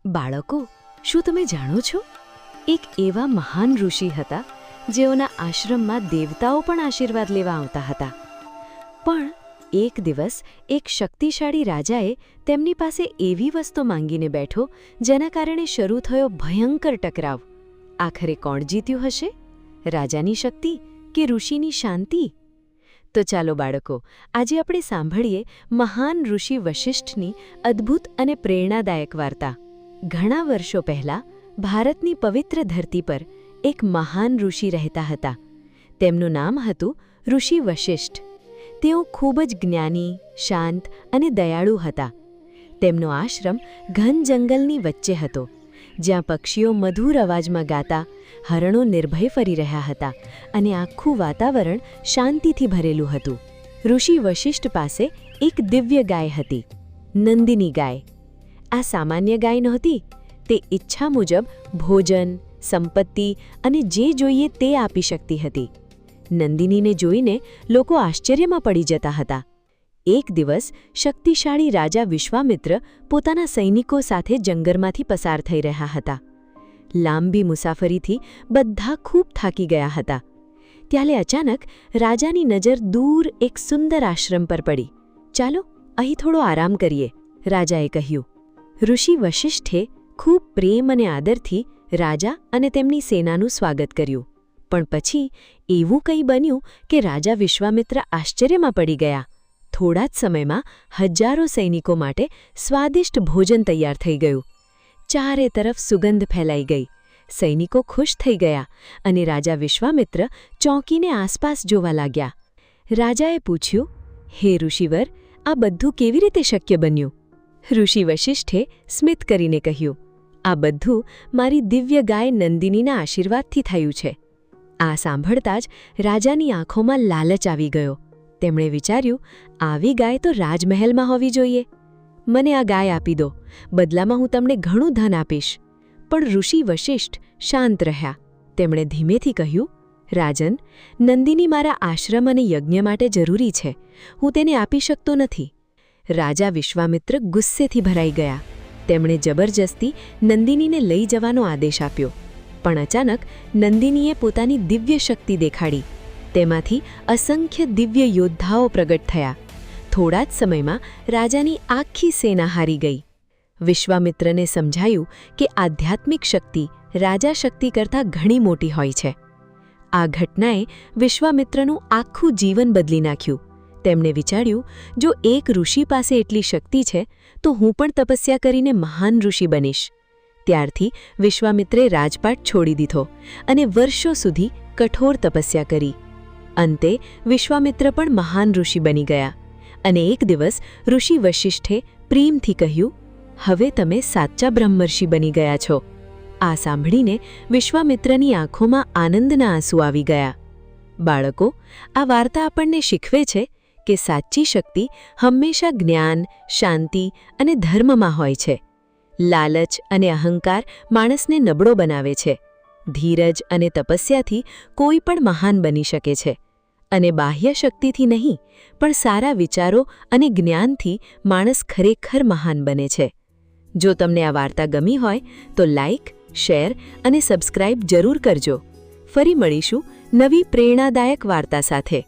બાળકો, શું તમે જાણો છો? એક એવા મહાન ઋષિ હતા જેઓના આશ્રમમાં દેવતાઓ પણ આશીર્વાદ લેવા આવતા હતા. પણ એક દિવસ એક શક્તિશાળી રાજાએ તેમની પાસે એવી વસ્તુ માંગીને બેઠો જેના કારણે શરૂ થયો ભયંકર ટકરાવ. આખરે કોણ જીત્યું હશે? રાજાની શક્તિ કે ઋષિની શાંતિ? તો ચાલો બાળકો, આજે આપણે સાંભળીએ મહાન ઋષિ વશિષ્ઠની અદ્ભુત અને પ્રેરણાદાયક વાર્તા. ઘણા વર્ષો પહેલાં ભારતની પવિત્ર ધરતી પર એક મહાન ઋષિ રહેતા હતા. તેમનું નામ હતું ઋષિ વશિષ્ઠ. તેઓ ખૂબ જ જ્ઞાની, શાંત અને દયાળુ હતા. તેમનો આશ્રમ ઘન જંગલની વચ્ચે હતો, જ્યાં પક્ષીઓ મધુર અવાજમાં ગાતા, હરણો નિર્ભય ફરી રહ્યા હતા અને આખું વાતાવરણ શાંતિથી ભરેલું હતું. ઋષિ વશિષ્ઠ પાસે એક દિવ્ય ગાય હતી, નંદિની ગાય. આ સામાન્ય ગાય નહોતી. તે ઈચ્છા મુજબ ભોજન, સંપત્તિ અને જે જોઈએ તે આપી શકતી હતી. નંદિનીને જોઈને લોકો આશ્ચર્યમાં પડી જતા હતા. એક દિવસ શક્તિશાળી રાજા વિશ્વામિત્ર પોતાના સૈનિકો સાથે જંગલમાંથી પસાર થઈ રહ્યા હતા. લાંબી મુસાફરીથી બધા ખૂબ થાકી ગયા હતા. ત્યારે અચાનક રાજાની નજર દૂર એક સુંદર આશ્રમ પર પડી. ચાલો અહીં થોડો આરામ કરીએ, રાજાએ કહ્યું. ઋષિ વશિષ્ઠે ખૂબ પ્રેમ અને આદરથી રાજા અને તેમની સેનાનું સ્વાગત કર્યું. પણ પછી એવું કંઈ બન્યું કે રાજા વિશ્વામિત્ર આશ્ચર્યમાં પડી ગયા. થોડા જ સમયમાં હજારો સૈનિકો માટે સ્વાદિષ્ટ ભોજન તૈયાર થઈ ગયું. ચારે તરફ સુગંધ ફેલાઈ ગઈ. સૈનિકો ખુશ થઈ ગયા અને રાજા વિશ્વામિત્ર ચોંકીને આસપાસ જોવા લાગ્યા. રાજાએ પૂછ્યું, હે ઋષિવર, આ બધું કેવી રીતે શક્ય બન્યું? ઋષિ વશિષ્ઠે સ્મિત કરીને કહ્યું, આ બધું મારી દિવ્ય ગાય નંદિનીના આશીર્વાદથી થયું છે. આ સાંભળતા જ રાજાની આંખોમાં લાલચ આવી ગયો. તેમણે વિચાર્યું, આવી ગાય તો રાજમહેલમાં હોવી જોઈએ. મને આ ગાય આપી દો, બદલામાં હું તમને ઘણું ધન આપીશ. પણ ઋષિ વશિષ્ઠ શાંત રહ્યા. તેમણે ધીમેથી કહ્યું, રાજન, નંદિની મારા આશ્રમ અને યજ્ઞ માટે જરૂરી છે. હું તેને આપી શકતો નથી. રાજા વિશ્વામિત્ર ગુસ્સેથી ભરાઈ ગયા. તેમણે જબરજસ્તી નંદિનીને લઈ જવાનો આદેશ આપ્યો. પણ અચાનક નંદિનીએ પોતાની દિવ્ય શક્તિ દેખાડી. તેમાંથી અસંખ્ય દિવ્ય યોદ્ધાઓ પ્રગટ થયા. થોડા જ સમયમાં રાજાની આખી સેના હારી ગઈ. વિશ્વામિત્રને સમજાયું કે આધ્યાત્મિક શક્તિ રાજા શક્તિ કરતાં ઘણી મોટી હોય છે. આ ઘટનાએ વિશ્વામિત્રનું આખું જીવન બદલી નાખ્યું. તેમણે વિચાર્યું, જો એક ઋષિ પાસે એટલી શક્તિ છે તો હું પણ તપસ્યા કરીને મહાન ઋષિ બનીશ. ત્યારથી વિશ્વામિત્રે રાજપાટ છોડી દીધો અને વર્ષો સુધી કઠોર તપસ્યા કરી. અંતે વિશ્વામિત્ર પણ મહાન ઋષિ બની ગયા. અને એક દિવસ ઋષિ વશિષ્ઠે પ્રેમથી કહ્યું, હવે તમે સાચા બ્રહ્મર્ષિ બની ગયા છો. આ સાંભળીને વિશ્વામિત્રની આંખોમાં આનંદના આંસુ આવી ગયા. બાળકો, આ વાર્તા આપણને શીખવે છે કે સાચી શક્તિ હંમેશા જ્ઞાન, શાંતિ અને ધર્મમાં હોય છે. લાલચ અને અહંકાર માણસને નબળો બનાવે છે. ધીરજ અને તપસ્યાથી કોઈ પણ મહાન બની શકે છે. અને બાહ્ય શક્તિથી નહીં, પણ સારા વિચારો અને જ્ઞાનથી માણસ ખરેખર મહાન બને છે. જો તમને આ વાર્તા ગમી હોય તો લાઇક, શેર અને સબસ્ક્રાઇબ જરૂર કરજો. ફરી મળીશું નવી પ્રેરણાદાયક વાર્તા સાથે.